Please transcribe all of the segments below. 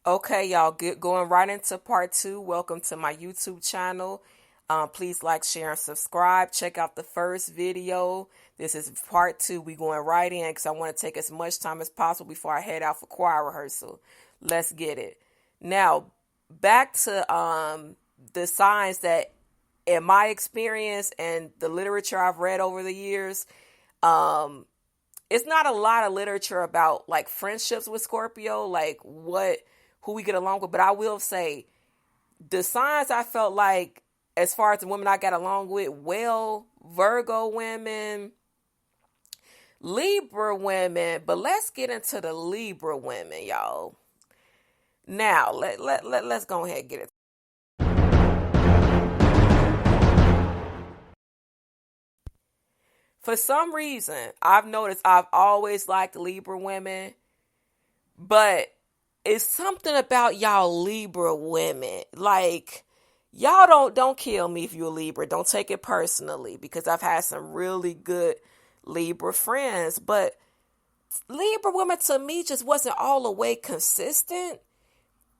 Okay, y'all, going right into part two. Welcome to my YouTube channel. Please like, share, and subscribe. Check out the first video. This is part two. We going right in because I want to take as much time as possible before I head out for choir rehearsal. Let's get it. Now, back to the signs that, in my experience and the literature I've read over the years, um, it's not a lot of literature about like friendships with Scorpio, like who we get along with. But I will say the signs I felt like, as far as the women I got along with, well, Virgo women, Libra women. But let's get into the Libra women, y'all. Now let's go ahead and get it. For some reason, I've noticed I've always liked Libra women, but it's something about y'all Libra women. Like, y'all don't kill me if you're a Libra. Don't take it personally, because I've had some really good Libra friends, but Libra women to me just wasn't all the way consistent.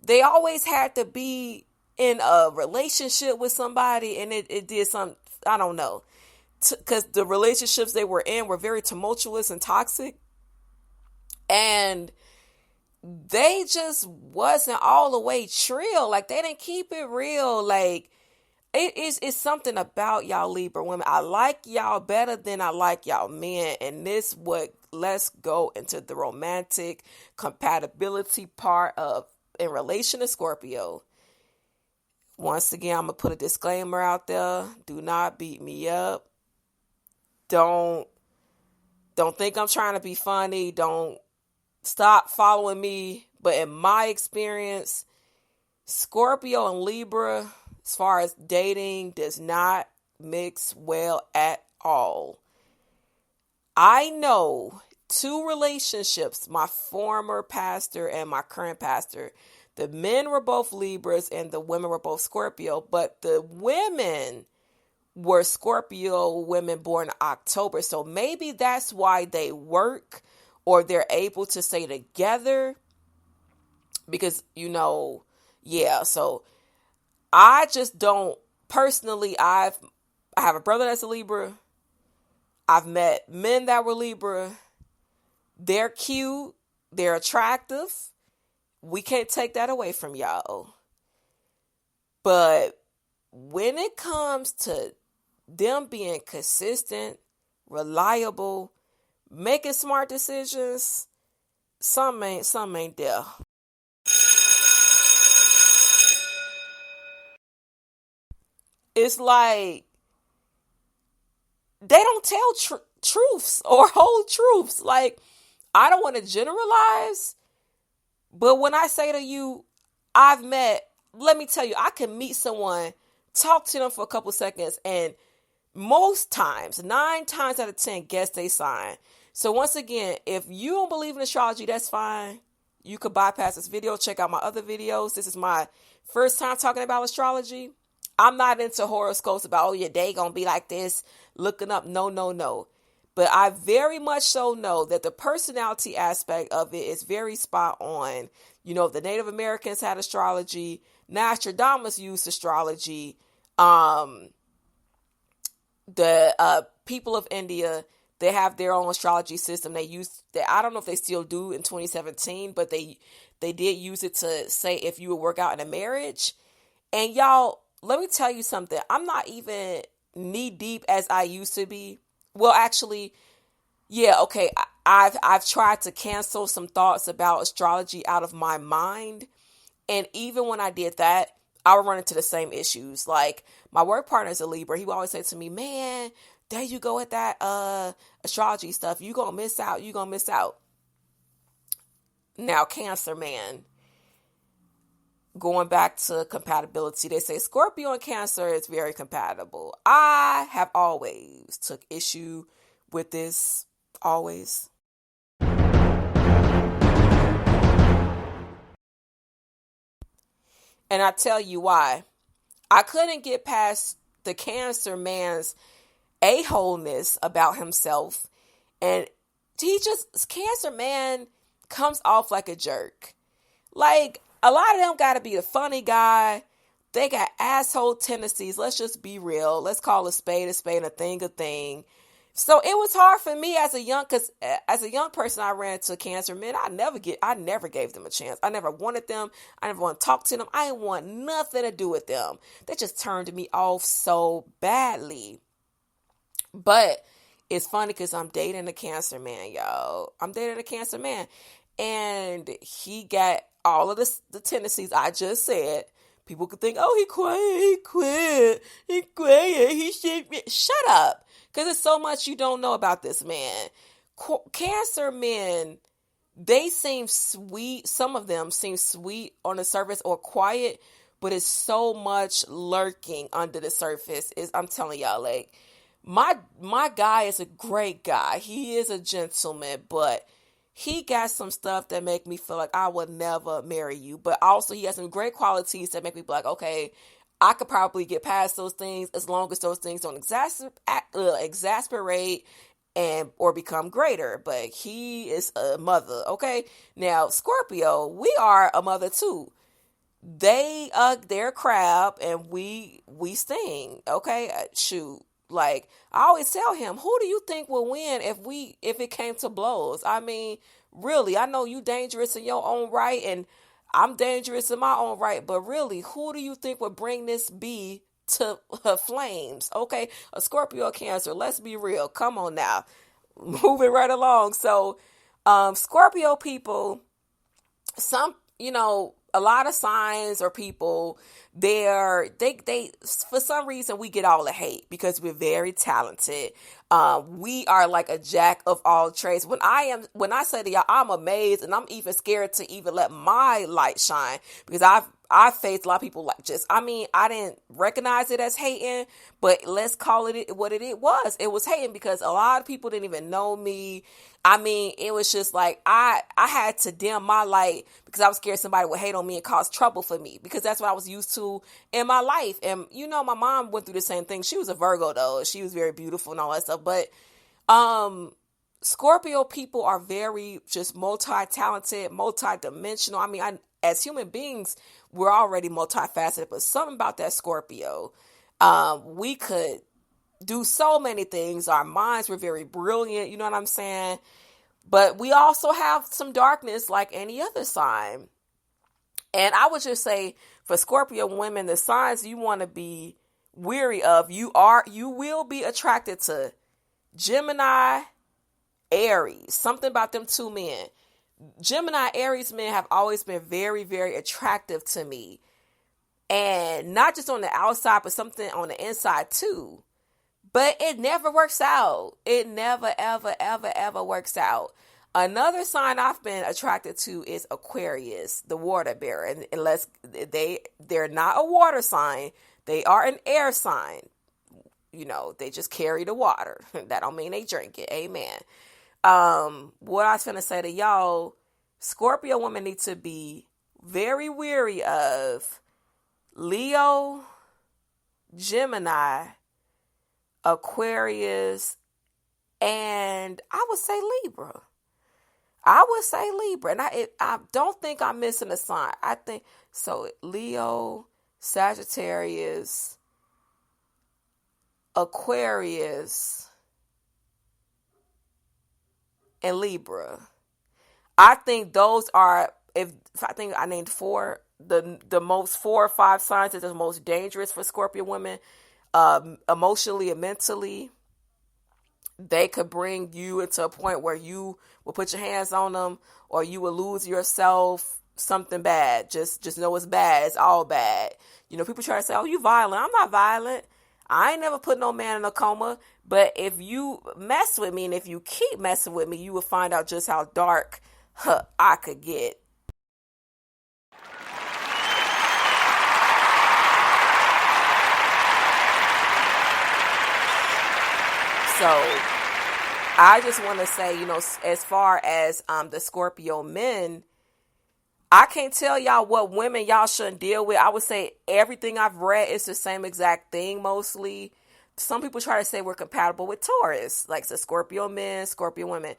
They always had to be in a relationship with somebody, and it did some, I don't know, because the relationships they were in were very tumultuous and toxic, and they just wasn't all the way trill. Like, they didn't keep it real. Like, it's something about y'all Libra women. I like y'all better than I like y'all men. And let's go into the romantic compatibility part of in relation to Scorpio. Once again, I'm gonna put a disclaimer out there. Do not beat me up. Don't think I'm trying to be funny. Don't stop following me. But in my experience, Scorpio and Libra, as far as dating, does not mix well at all. I know two relationships, my former pastor and my current pastor. The men were both Libras and the women were both Scorpio, but the women were Scorpio women born in October. So maybe that's why they work, or they're able to stay together, because, yeah. So I just don't personally. I have a brother that's a Libra. I've met men that were Libra. They're cute. They're attractive. We can't take that away from y'all. But when it comes to them being consistent, reliable, making smart decisions, some ain't there. It's like they don't tell truths or whole truths. Like, I don't want to generalize, but when I say to you, let me tell you, I can meet someone, talk to them for a couple seconds, and most times, 9 times out of 10, guess they sign. So once again, if you don't believe in astrology, that's fine. You could bypass this video, check out my other videos. This is my first time talking about astrology. I'm not into horoscopes about, oh, your day gonna be like this, looking up. No, no, no. But I very much so know that the personality aspect of it is very spot on. The Native Americans had astrology. Nostradamus used astrology. The people of India, they have their own astrology system. They use that. I don't know if they still do in 2017, but they did use it to say if you would work out in a marriage. And y'all, let me tell you something. I'm not even knee deep as I used to be. Well, actually, yeah, okay. I've tried to cancel some thoughts about astrology out of my mind. And even when I did that, I would run into the same issues. Like, my work partner is a Libra. He would always say to me, man, there you go with that astrology stuff. You gonna miss out. You gonna miss out. Now, Cancer man, going back to compatibility, they say Scorpio and Cancer is very compatible. I have always took issue with this. Always. And I tell you why. I couldn't get past the Cancer man's a-holeness about himself. And Cancer man comes off like a jerk. Like, A lot of them got to be a funny guy. They got asshole tendencies. Let's just be real. Let's call a spade, a thing a thing. So it was hard for me cause as a young person, I ran into cancer men. I never gave them a chance. I never wanted them. I never want to talk to them. I didn't want nothing to do with them. They just turned me off so badly. But it's funny because I'm dating a cancer man, y'all. I'm dating a cancer man. And he got all of the tendencies I just said. People could think, oh, he quiet, he should be. Shut up. Because there's so much you don't know about this man. Cancer men, they seem sweet. Some of them seem sweet on the surface or quiet, but it's so much lurking under the surface. I'm telling y'all, like, my guy is a great guy. He is a gentleman, but he got some stuff that make me feel like I would never marry you. But also he has some great qualities that make me be like, okay, I could probably get past those things as long as those things don't exasperate and or become greater. But he is a mother, okay? Now, Scorpio, we are a mother too. They're crab and we sting, okay? Shoot. Like, I always tell him, who do you think will win if it came to blows? I mean, really, I know you dangerous in your own right and I'm dangerous in my own right, but really, who do you think would bring this bee to her flames? Okay, a Scorpio or Cancer, let's be real. Come on now. Moving right along. So, Scorpio people, a lot of signs or people, they for some reason we get all the hate because we're very talented. We are like a jack of all trades. When I say to y'all, I'm amazed and I'm even scared to even let my light shine because I've faced a lot of people like I didn't recognize it as hating, but let's call it what it was. It was hating because a lot of people didn't even know me. I mean, it was just like I had to dim my light because I was scared somebody would hate on me and cause trouble for me because that's what I was used to in my life. And my mom went through the same thing. She was a Virgo though. She was very beautiful and all that stuff. But Scorpio people are very just multi-talented, multi-dimensional. I mean, as human beings, we're already multifaceted, but something about that Scorpio, we could do so many things. Our minds were very brilliant. You know what I'm saying? But we also have some darkness like any other sign. And I would just say for Scorpio women, the signs you want to be weary of, you will be attracted to Gemini, Aries. Something about them two men. Gemini, Aries men have always been very, very attractive to me. And not just on the outside, but something on the inside too. But it never works out. It never, ever, ever, ever works out. Another sign I've been attracted to is Aquarius, the water bearer. And unless they're not a water sign, they are an air sign. They just carry the water. That don't mean they drink it. Amen. What I was going to say to y'all, Scorpio women need to be very weary of Leo, Gemini, Aquarius, and I would say Libra. And I don't think I'm missing a sign. I think so. Leo, Sagittarius, Aquarius, and Libra. I think those are, if I think I named four, the most 4 or 5 signs that are the most dangerous for Scorpio women, emotionally and mentally. They could bring you into a point where you will put your hands on them or you will lose yourself. Something bad. Just know it's bad. It's all bad. People try to say, oh, you violent. I'm not violent. I ain't never put no man in a coma. But if you mess with me and if you keep messing with me, you will find out just how dark I could get. So I just want to say, as far as the Scorpio men, I can't tell y'all what women y'all shouldn't deal with. I would say everything I've read is the same exact thing mostly. Some people try to say we're compatible with Taurus, like the Scorpio men, Scorpio women.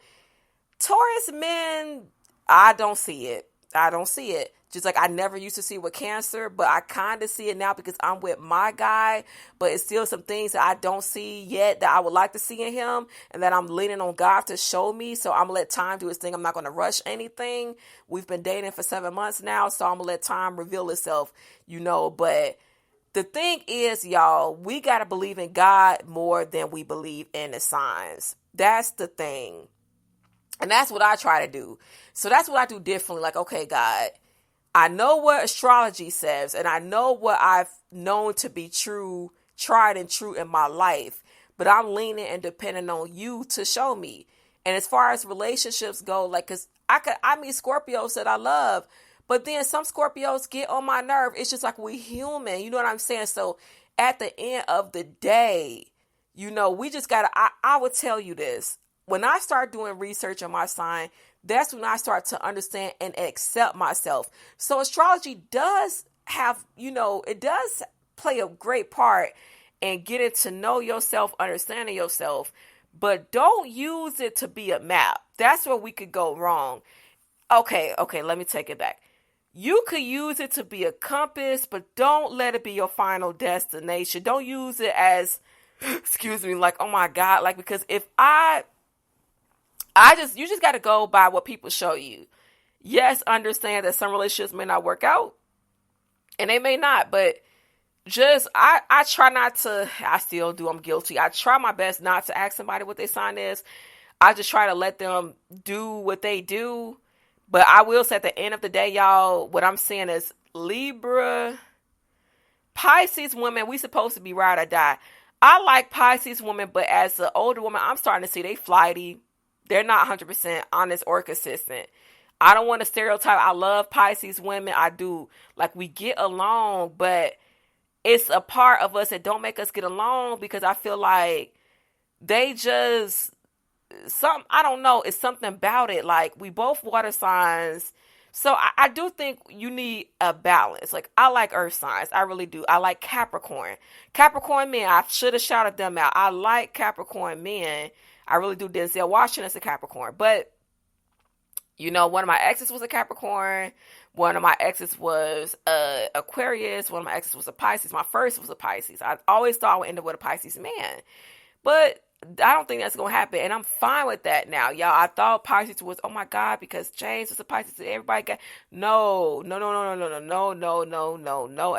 Taurus men, I don't see it. I don't see it. Just like I never used to see with Cancer, but I kind of see it now because I'm with my guy. But it's still some things that I don't see yet that I would like to see in him, and that I'm leaning on God to show me. So I'm gonna let time do its thing. I'm not gonna rush anything. We've been dating for 7 months now, so I'm gonna let time reveal itself, But the thing is, y'all, we gotta believe in God more than we believe in the signs. That's the thing. And that's what I try to do. So that's what I do differently. Like, okay, God, I know what astrology says, and I know what I've known to be true, tried and true in my life, but I'm leaning and depending on you to show me. And as far as relationships go, like, cause I meet Scorpios that I love, but then some Scorpios get on my nerve. It's just like we human, you know what I'm saying? So at the end of the day, we just gotta, I would tell you this. When I start doing research on my sign, that's when I start to understand and accept myself. So astrology does have, it does play a great part in getting to know yourself, understanding yourself, but don't use it to be a map. That's where we could go wrong. Okay, let me take it back. You could use it to be a compass, but don't let it be your final destination. Don't use it as, excuse me, like, oh my God, like, because if you just got to go by what people show you. Yes, understand that some relationships may not work out and they may not, but I try not to, I still do, I'm guilty. I try my best not to ask somebody what their sign is. I just try to let them do what they do. But I will say at the end of the day, y'all, what I'm saying is Libra, Pisces women, we supposed to be ride or die. I like Pisces women, but as an older woman, I'm starting to see they flighty. They're not 100% honest or consistent. I don't want to stereotype. I love Pisces women. I do. Like, we get along, but it's a part of us that don't make us get along because I feel like they just, I don't know. It's something about it. Like, we both water signs. So I do think you need a balance. Like, I like earth signs. I really do. I like Capricorn. Capricorn men, I should have shouted them out. I like Capricorn men. I really do. Denzel Washington's a Capricorn. But, one of my exes was a Capricorn. One of my exes was Aquarius. One of my exes was a Pisces. My first was a Pisces. I always thought I would end up with a Pisces man. But I don't think that's going to happen. And I'm fine with that now. Y'all, I thought Pisces was, oh my God, because James was a Pisces and everybody got, no. And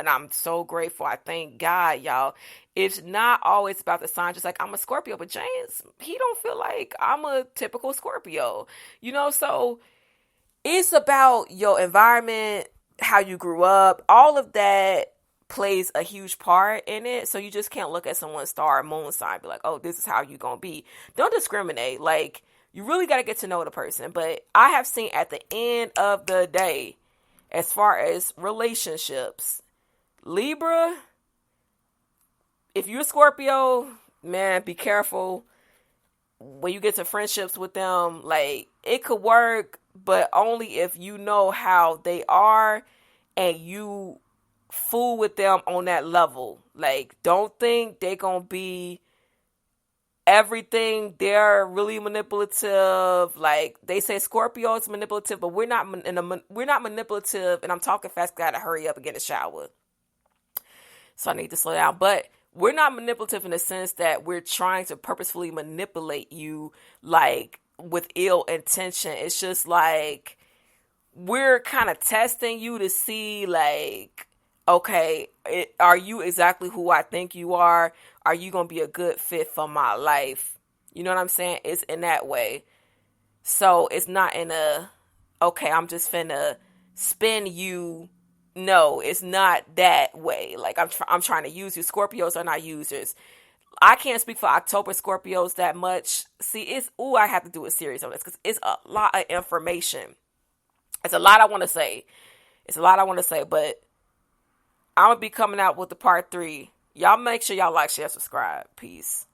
I'm so grateful. I thank God, y'all. It's not always about the sign. Just like I'm a Scorpio, but James, he don't feel like I'm a typical Scorpio, so it's about your environment, how you grew up, all of that plays a huge part in it. So you just can't look at someone's star or moon sign and be like, oh, this is how you gonna be. Don't discriminate. Like, you really got to get to know the person. But I have seen at the end of the day, as far as relationships, Libra, if you're a Scorpio, man, be careful when you get to friendships with them. Like, it could work, but only if you know how they are and you fool with them on that level. Like, don't think they're gonna be everything. They're really manipulative. Like, they say Scorpio is manipulative, but we're not manipulative. And I'm talking fast. Gotta hurry up and get a shower, so I need to slow down. But we're not manipulative in the sense that we're trying to purposefully manipulate you, like, with ill intention. It's just like we're kind of testing you to see, like, okay, are you exactly who I think you are? Are you going to be a good fit for my life? You know what I'm saying? It's in that way. So it's not in a, okay, I'm just finna spin you. No, it's not that way. Like, I'm trying to use you. Scorpios are not users. I can't speak for October Scorpios that much. See, I have to do a series on this because it's a lot of information. It's a lot I want to say. But I'm going to be coming out with the part 3. Y'all make sure y'all like, share, subscribe. Peace.